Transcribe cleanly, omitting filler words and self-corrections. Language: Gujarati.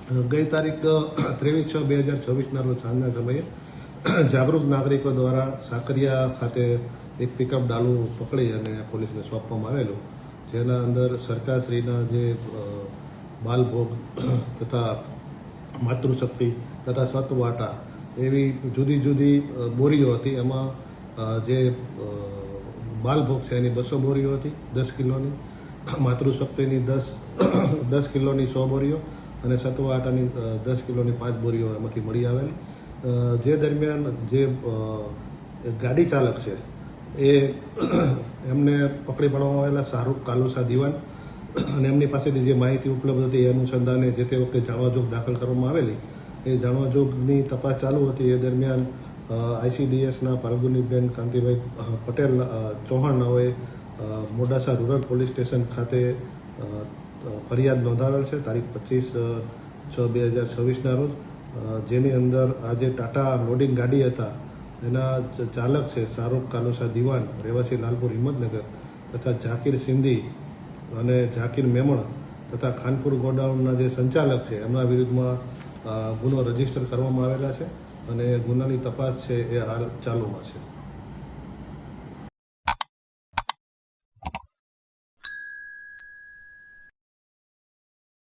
ગઈ તારીખ 23/6/2024 રોજ સાંજના સમયે જાગૃત નાગરિકો દ્વારા સાકરિયા ખાતે એક પિકઅપ ડાલુ પકડી અને પોલીસને સોંપવામાં આવેલું, જેના અંદર સરકારશ્રીના જે બાલભોગ તથા માતૃશક્તિ તથા સતવાટા એવી જુદી જુદી બોરીઓ હતી. એમાં જે બાલભોગ છે એની 200 બોરીઓ હતી 10 કિલોની, માતૃશક્તિની 10 કિલોની 100 બોરીઓ અને સતવાટાની 10 કિલોની 5 બોરીઓ એમાંથી મળી આવેલી. જે દરમિયાન જે ગાડી ચાલક છે એ એમને પકડી પાડવામાં આવેલા શાહરૂખ કાલુસા દિવાન, અને એમની પાસેથી જે માહિતી ઉપલબ્ધ હતી એ અનુસંધાને જે તે વખતે જાણવાજોગ દાખલ કરવામાં આવેલી. એ જાણવાજોગની તપાસ ચાલુ હતી. એ દરમિયાન ICDSના ફાલ્ગુનીબેન Kantibhai Patel Chauhan નાઓએ Modasa rural police station ખાતે ફરિયાદ નોંધાવેલ છે તારીખ 25/6/2024 રોજ, જેની અંદર આ જે ટાટા લોડિંગ ગાડી હતા એના ચાલક છે શાહરૂખ કાલુસા દિવાન, રહેવાસી લાલપુર હિંમતનગર, તથા ઝાકીર સિંધી અને ઝાકીર મેમણ તથા ખાનપુર ગોડાઉનના જે સંચાલક છે એમના વિરુદ્ધમાં ગુનો રજીસ્ટર કરવામાં આવેલા છે અને ગુનાની તપાસ છે એ હાલ ચાલુમાં છે.